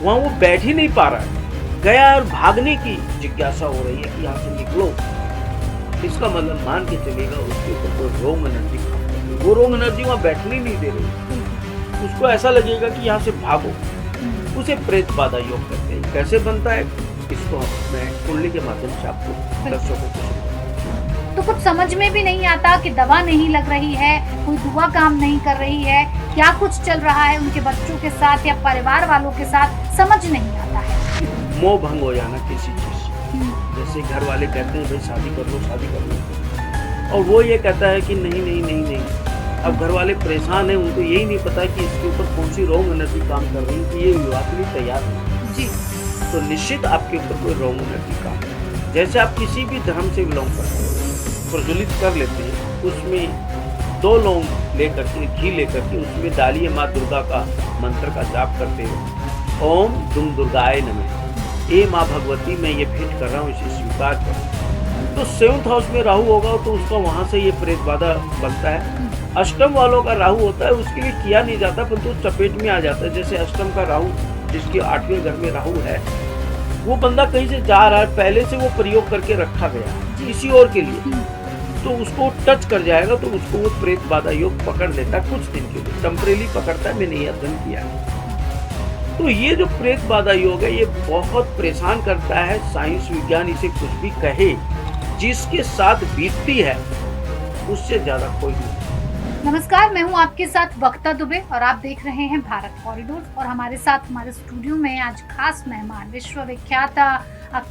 वहां वो बैठ ही नहीं पा रहा है, गया और भागने की जिज्ञासा हो रही है कि यहाँ से निकलो। इसका मतलब मान के चलेगा उसके ऊपर कोई रॉन्ग एनर्जी काम कर रही है। वो रॉन्ग एनर्जी वहां बैठने ही नहीं दे रही। उसको ऐसा लगेगा कि यहाँ से भागो। उसे प्रेत बाधा योग कहते हैं। कैसे बनता है इसको मैं कुंडली के माध्यम से आपको दर्शकों को समझाऊंगा। तो कुछ समझ में भी नहीं आता कि दवा नहीं लग रही है, कोई दुआ काम नहीं कर रही है, क्या कुछ चल रहा है उनके बच्चों के साथ या परिवार वालों के साथ, समझ नहीं आता है। मोह भंग हो जाना किसी चीज से, जैसे घर वाले कहते हैं भाई शादी कर लो शादी कर लो, और वो ये कहता है कि नहीं नहीं नहीं नहीं। अब घर वाले परेशान हैं, उनको यही नहीं पता कि इसके ऊपर कौन सी रॉन्ग एनर्जी काम कर रही है कि ये विवाह के लिए तैयार नहीं जी। तो निश्चित आपके ऊपर कोई रॉन्ग एनर्जी काम कर रही है। जैसे आप किसी भी धर्म से बिलोंग करते हैं, प्रज्वलित कर लेते हैं, उसमें 2 लौंग लेकर के घी लेकर के उसमें डालिए माँ दुर्गा का मंत्र का जाप करते हो, ओम दुम दुर्गाय नमः। ए माँ भगवती मैं ये भेंट कर रहा हूँ, इसे स्वीकार करो। तो 7th हाउस में राहु होगा तो उसका वहां से ये प्रेत बाधा बनता है। अष्टम वालों का राहु होता है, उसके लिए किया नहीं जाता परंतु चपेट में आ जाता है। जैसे अष्टम का राहु, जिसके 8वें घर में राहु है, वो बंदा कहीं से जा रहा है, पहले से वो प्रयोग करके रखा गया किसी और के लिए, तो उसको टच कर जाएगा तो उसको वो प्रेत बाधा योग पकड़ लेता है। कुछ दिन के लिए टेम्परेरी पकड़ता है, मैंने ये अध्ययन किया है। तो ये जो प्रेत बाधा योग है ये बहुत परेशान करता है। साइंस विज्ञान इसे कुछ भी कहे, जिसके साथ बीतती है उससे ज्यादा कोई नहीं। नमस्कार, मैं हूं आपके साथ वक्ता दुबे और आप देख रहे हैं भारत कॉरिडोर। और हमारे साथ हमारे स्टूडियो में आज खास मेहमान विश्वविख्यात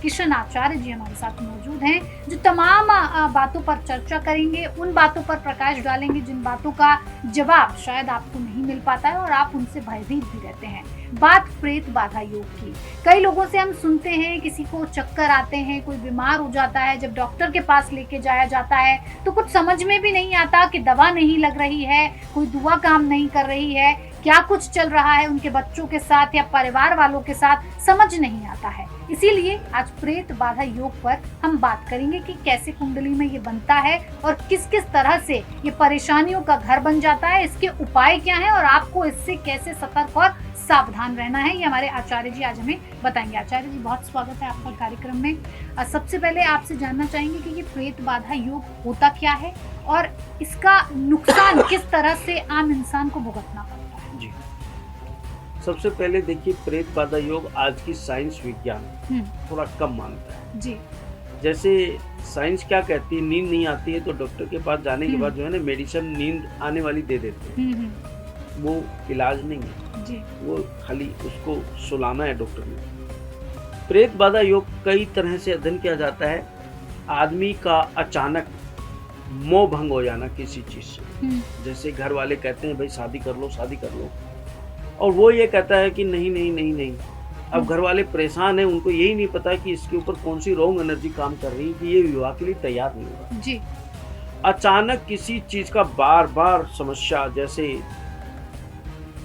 किशन आचार्य जी हमारे साथ मौजूद हैं, जो तमाम बातों पर चर्चा करेंगे, उन बातों पर प्रकाश डालेंगे जिन बातों का जवाब शायद आपको नहीं मिल पाता है और आप उनसे भयभीत भी रहते हैं। बात प्रेत बाधा योग की। कई लोगों से हम सुनते हैं किसी को चक्कर आते हैं, कोई बीमार हो जाता है, जब डॉक्टर के पास लेके जाया जाता है तो कुछ समझ में भी नहीं आता कि दवा नहीं लग रही है, कोई दुआ काम नहीं कर रही है, क्या कुछ चल रहा है उनके बच्चों के साथ या परिवार वालों के साथ, समझ नहीं आता है। इसीलिए आज प्रेत बाधा योग पर हम बात करेंगे कि कैसे कुंडली में ये बनता है और किस किस तरह से ये परेशानियों का घर बन जाता है, इसके उपाय क्या हैं और आपको इससे कैसे सतर्क और सावधान रहना है, ये हमारे आचार्य जी आज हमें बताएंगे। आचार्य जी, बहुत स्वागत है आपका कार्यक्रम में। सबसे पहले आपसे जानना चाहेंगे कि ये प्रेत बाधा योग होता क्या है और इसका नुकसान किस तरह से आम इंसान को भुगतना पड़ता है। जी, सबसे पहले देखिए प्रेत बाधा योग आज की साइंस विज्ञान थोड़ा कम मानता है जी। जैसे साइंस क्या कहती है, नींद नहीं आती है तो डॉक्टर के पास जाने के बाद जो है ना मेडिसिन नींद आने वाली दे देते हैं। वो इलाज नहीं है जी। वो खाली उसको सुलाना है डॉक्टर ने। प्रेत बाधा योग कई तरह से अध्ययन किया जाता है। आदमी का अचानक मोह भंग हो जाना किसी चीज से, जैसे घर वाले कहते हैं भाई शादी कर लो शादी कर लो, और वो ये कहता है कि नहीं नहीं नहीं नहीं। अब घर वाले परेशान हैं, उनको यही नहीं पता कि इसके ऊपर कौन सी रॉन्ग एनर्जी काम कर रही है कि ये विवाह के लिए तैयार नहीं हुआ जी। अचानक किसी चीज का बार बार समस्या, जैसे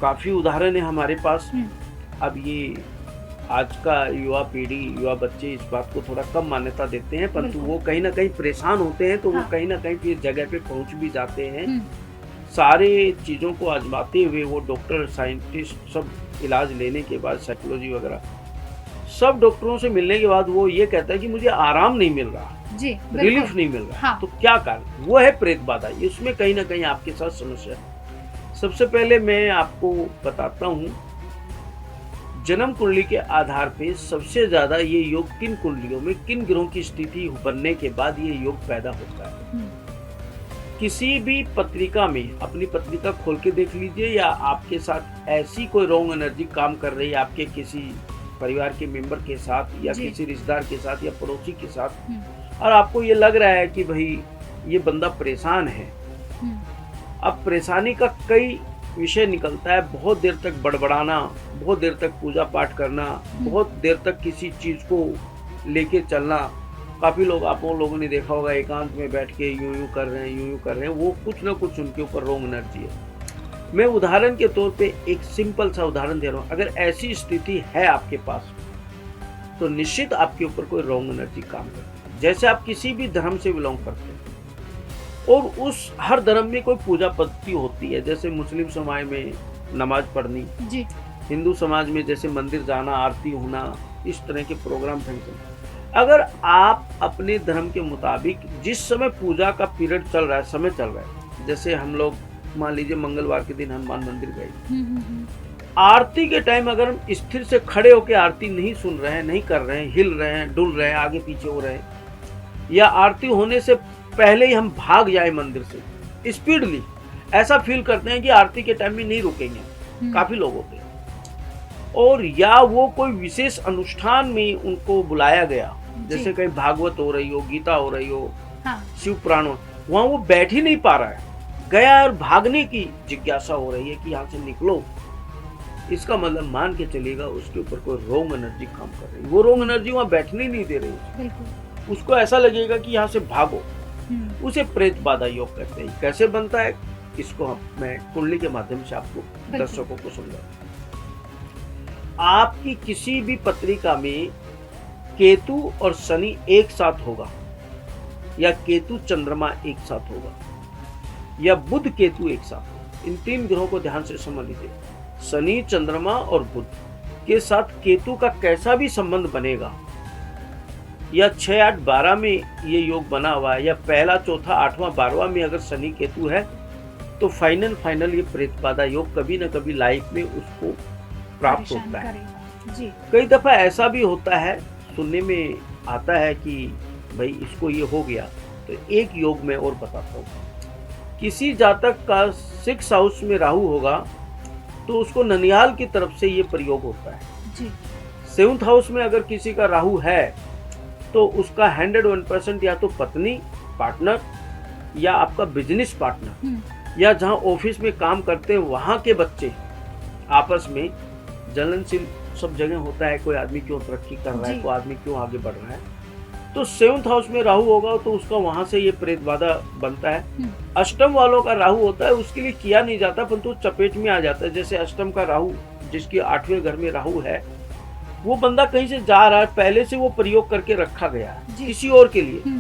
काफी उदाहरण है हमारे पास। अब ये आज का युवा पीढ़ी, युवा बच्चे इस बात को थोड़ा कम मान्यता देते हैं, परंतु वो कहीं ना कहीं परेशान होते हैं तो वो कहीं ना कहीं फिर जगह पे पहुंच भी जाते हैं। सारे चीजों को आजमाते हुए वो डॉक्टर साइंटिस्ट सब इलाज लेने के बाद, साइकोलॉजी वगैरह सब डॉक्टरों से मिलने के बाद वो ये कहता है कि मुझे आराम नहीं मिल रहा जी, रिलीफ नहीं मिल रहा। तो क्या कारण? वो है प्रेत बाधा। इसमें कहीं ना कहीं आपके साथ समस्या है। सबसे पहले मैं आपको बताता हूँ, जन्म कुंडली के आधार पे सबसे ज्यादा ये योग किन कुंडलियों में किन ग्रहों की स्थिति बनने के बाद ये योग पैदा होता है। किसी भी पत्रिका में अपनी पत्रिका खोल के देख लीजिए, या आपके साथ ऐसी कोई रॉन्ग एनर्जी काम कर रही है आपके किसी परिवार के मेंबर के साथ या किसी रिश्तेदार के साथ या पड़ोसी के साथ, और आपको ये लग रहा है कि भाई ये बंदा परेशान है। अब परेशानी का कई विषय निकलता है। बहुत देर तक बड़बड़ाना, बहुत देर तक पूजा पाठ करना, बहुत देर तक किसी चीज को लेके चलना। काफी लोग, आप लोगों ने देखा होगा, एकांत में बैठ के यूं यूं कर रहे हैं, यूं यूं कर रहे हैं, वो कुछ ना कुछ उनके ऊपर रॉन्ग एनर्जी है। मैं उदाहरण के तौर पे एक सिंपल सा उदाहरण दे रहा हूँ। अगर ऐसी स्थिति है आपके पास तो निश्चित आपके ऊपर कोई रॉन्ग एनर्जी काम करती है। जैसे आप किसी भी धर्म से बिलोंग करते हैं और उस हर धर्म में कोई पूजा पद्धति होती है, जैसे मुस्लिम समाज में नमाज पढ़नी जी, हिंदू समाज में जैसे मंदिर जाना, आरती होना, इस तरह के प्रोग्राम फंक्शन, अगर आप अपने धर्म के मुताबिक जिस समय पूजा का पीरियड चल रहा है, समय चल रहा है, जैसे हम लोग मान लीजिए मंगलवार के दिन हनुमान मंदिर गए, आरती के टाइम अगर हम स्थिर से खड़े होकर आरती नहीं सुन रहे हैं, नहीं कर रहे हैं, हिल रहे हैं, डुल रहे हैं, आगे पीछे हो रहे हैं, या आरती होने से पहले ही हम भाग जाए मंदिर से स्पीडली, ऐसा फील करते हैं कि आरती के टाइम में नहीं रुकेंगे काफी लोग होते हैं, और या वो कोई विशेष अनुष्ठान में उनको बुलाया गया, जैसे कहीं भागवत हो रही हो, गीता हो रही हो, हाँ। शिव पुराण हो, वहां वो बैठ ही नहीं पा रहा है, गया और भागने की जिज्ञासा हो रही है कि यहाँ से निकलो, इसका मतलब मान के चलेगा उसके ऊपर कोई रॉन्ग एनर्जी काम कर रही है, वो रॉन्ग एनर्जी वहां बैठने नहीं दे रही, उसको ऐसा लगेगा कि यहाँ से भागो, उसे प्रेत बाधा योग कहते हैं। कैसे बनता है इसको मैं कुंडली के माध्यम से आपको दर्शकों को समझाऊंगा। आपकी किसी भी पत्रिका में केतु और शनि एक साथ होगा, या केतु चंद्रमा एक साथ होगा, या बुध केतु एक साथ होगा, इन तीन ग्रहों को ध्यान से समझ लीजिए। शनि, चंद्रमा और बुध के साथ केतु का कैसा भी संबंध बनेगा, या 6, 8, 12 में ये योग बना हुआ है, या पहला, चौथा, 8वां, 12वां में अगर शनि केतु है, तो फाइनल ये प्रेत बाधा योग कभी ना कभी लाइफ में उसको प्राप्त होता है। जी। कई दफा ऐसा भी होता है, सुनने में आता है कि भाई इसको ये हो गया, तो एक योग में और बताता हूँ। किसी जातक का 6 हाउस में राहु होगा तो उसको ननिहाल की तरफ से ये प्रयोग होता है जी। 7th हाउस में अगर किसी का राहु है तो उसका 101% या तो पत्नी, पार्टनर, या आपका बिजनेस पार्टनर, या जहां ऑफिस में काम करते हैं वहां के बच्चे आपस में जलनशील सब जगह होता है, कोई आदमी क्यों तरक्की कर रहा है, कोई आदमी क्यों आगे बढ़ रहा है, तो 7th हाउस में राहु होगा तो उसका वहां से ये प्रेत बाधा बनता है। अष्टम वालों का राहु होता है, उसके लिए किया नहीं जाता परंतु चपेट में आ जाता है। जैसे अष्टम का राहु, जिसके 8वें घर में राहु है, वो बंदा कहीं से जा रहा है, पहले से वो प्रयोग करके रखा गया है किसी और के लिए,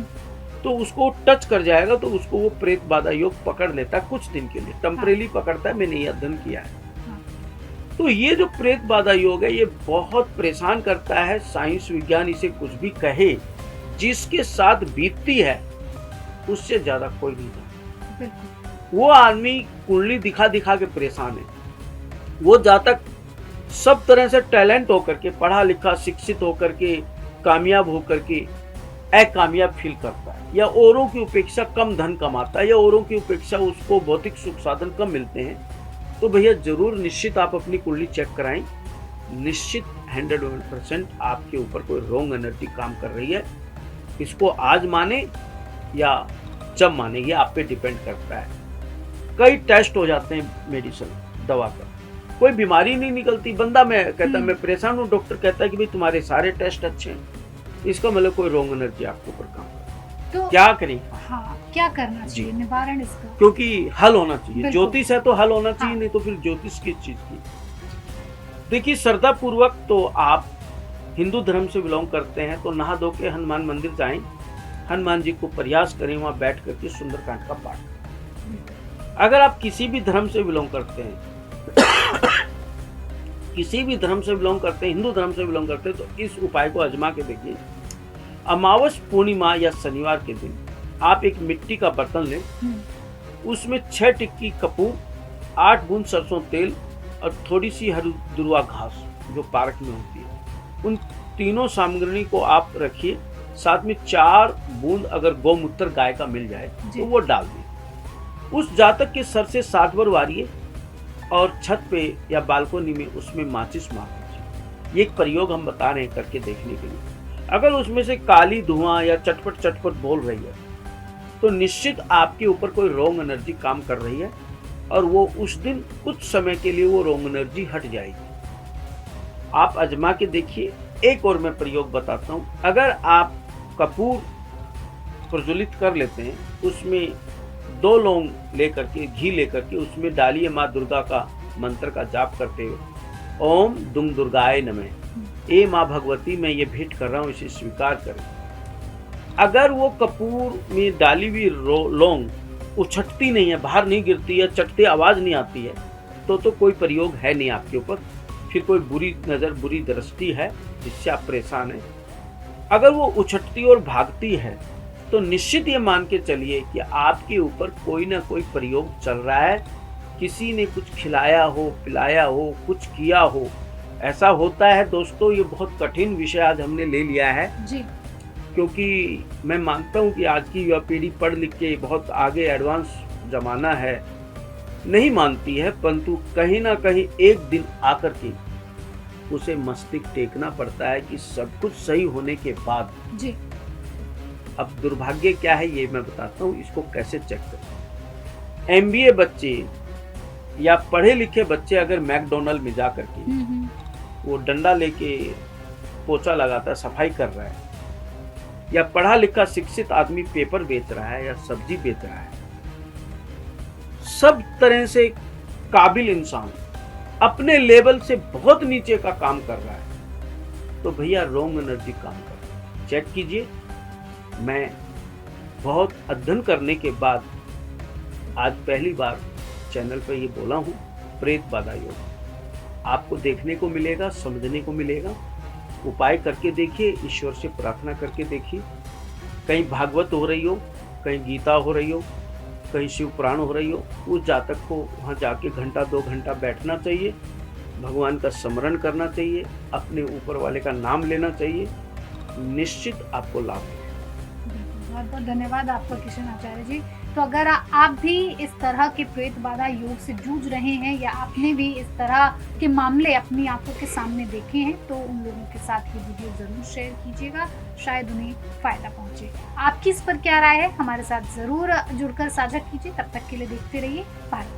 तो उसको टच कर जाएगा तो उसको वो प्रेत बाधा योग पकड़ लेता है, कुछ दिन के लिए टेम्परेरी पकड़ता है। मैंने ये अध्ययन किया है। तो ये जो प्रेत बाधा योग है ये बहुत परेशान करता है। साइंस विज्ञान इसे कुछ भी कहे, जिसके साथ बीतती है उससे ज्यादा कोई नहीं जानता। वो आदमी कुंडली दिखा दिखा के परेशान है। वो जातक सब तरह से टैलेंट होकर के, पढ़ा लिखा शिक्षित होकर के, कामयाब होकर के अकामयाब फील करता है, या औरों की उपेक्षा कम धन कमाता है, या औरों की उपेक्षा उसको भौतिक सुख साधन कम मिलते हैं, तो भैया जरूर निश्चित आप अपनी कुंडली चेक कराएं। निश्चित 101% आपके ऊपर कोई रॉन्ग एनर्जी काम कर रही है। इसको आज माने या जब माने, ये आप पे डिपेंड करता है। कई टेस्ट हो जाते हैं मेडिसिन दवा का, कोई बीमारी नहीं निकलती। बंदा मैं कहता मैं परेशान हूँ, डॉक्टर कहता है कि भाई तुम्हारे सारे टेस्ट अच्छे हैं, इसका मतलब कोई रॉन्ग एनर्जी आपके ऊपर काम कर रही है। तो क्या करें? हाँ, क्या करना चाहिए निवारण इसका? क्योंकि हल होना चाहिए। ज्योतिष है तो हल होना चाहिए, नहीं तो फिर ज्योतिष किस चीज की? देखिए, श्रद्धा पूर्वक तो आप हिंदू धर्म से बिलोंग करते हैं तो नहा धो के हनुमान मंदिर जाएं, हनुमान जी को प्रयास करें, वहां बैठ करके सुंदरकांड का पाठ करें। अगर आप किसी भी धर्म से बिलोंग करते हैं किसी भी धर्म से बिलोंग करते हैं, हिंदू धर्म से बिलोंग करते हैं, तो इस उपाय को आजमा के देखिए। अमावस, पूर्णिमा या शनिवार के दिन आप एक मिट्टी का बर्तन लें, उसमें 6 टिक्की कपूर, 8 बूंद सरसों तेल और थोड़ी सी हरी दुर्वा घास जो पार्क में होती है, उन तीनों सामग्री को आप रखिए। साथ में 4 बूंद अगर गौमूत्र गाय का मिल जाए तो वो डाल दिए। उस जातक के सर से 7 बार वारिए और छत पे या बालकोनी में उसमें माचिस मार दीजिए। ये एक प्रयोग हम बता रहे हैं करके देखने के लिए। अगर उसमें से काली धुआं या चटपट चटपट बोल रही है तो निश्चित आपके ऊपर कोई रॉन्ग एनर्जी काम कर रही है, और वो उस दिन कुछ समय के लिए वो रॉन्ग एनर्जी हट जाएगी। आप आजमा के देखिए। एक और मैं प्रयोग बताता हूँ। अगर आप कपूर प्रज्वलित कर लेते हैं, उसमें 2 लौंग लेकर के, घी लेकर के उसमें डालिए माँ दुर्गा का मंत्र का जाप करते हुए, ओम दुम दुर्गाय नमः। ए माँ भगवती, मैं ये भेंट कर रहा हूँ, इसे स्वीकार करें। अगर वो कपूर में डाली हुई लौंग उछटती नहीं है, बाहर नहीं गिरती है, चटती आवाज नहीं आती है, तो कोई प्रयोग है नहीं आपके ऊपर। फिर कोई बुरी नज़र, बुरी दृष्टि है जिससे आप परेशान हैं, अगर वो उछटती और भागती है तो निश्चित ये मान के चलिए कि आपके ऊपर कोई ना कोई प्रयोग चल रहा है, किसी ने कुछ खिलाया हो, पिलाया हो, कुछ किया हो। ऐसा होता है दोस्तों, ये बहुत कठिन विषय आज हमने ले लिया है जी। क्योंकि मैं मानता हूँ कि आज की युवा पीढ़ी पढ़ लिख के बहुत आगे एडवांस ज़माना है, नहीं मानती है, परंतु कहीं ना कहीं एक दिन आकर के उसे मस्तिष्क टेकना पड़ता है कि सब कुछ सही होने के बाद। जी। अब दुर्भाग्य क्या है ये मैं बताता हूँ, इसको कैसे चेक करें। एमबीए बच्चे या पढ़े लिखे बच्चे अगर मैकडोनल्ड में जा करके वो डंडा लेके पोछा लगाता है, सफाई कर रहा है, या पढ़ा लिखा शिक्षित आदमी पेपर बेच रहा है या सब्जी बेच रहा है, सब तरह से काबिल इंसान अपने लेवल से बहुत नीचे का काम कर रहा है, तो भैया रॉन्ग एनर्जी काम कर रहा है। चेक कीजिए। मैं बहुत अध्ययन करने के बाद आज पहली बार चैनल पर ये बोला हूँ, प्रेत बाधा योग आपको देखने को मिलेगा, समझने को मिलेगा। उपाय करके देखिए, ईश्वर से प्रार्थना करके देखिए। कहीं भागवत हो रही हो, कहीं गीता हो रही हो, कहीं शिव पुराण हो रही हो, उस जातक को वहाँ जाके घंटा 2 घंटा बैठना चाहिए, भगवान का स्मरण करना चाहिए, अपने ऊपर वाले का नाम लेना चाहिए, निश्चित आपको लाभ मिलेगा। बहुत बहुत धन्यवाद आपका किशन आचार्य जी। तो अगर आप भी इस तरह के प्रेत बाधा योग से जूझ रहे हैं या आपने भी इस तरह के मामले अपनी आंखों के सामने देखे हैं तो उन लोगों के साथ ये वीडियो जरूर शेयर कीजिएगा, शायद उन्हें फायदा पहुंचे। आपकी इस पर क्या राय है हमारे साथ जरूर जुड़कर साझा कीजिए। तब तक के लिए देखते रहिए भारत।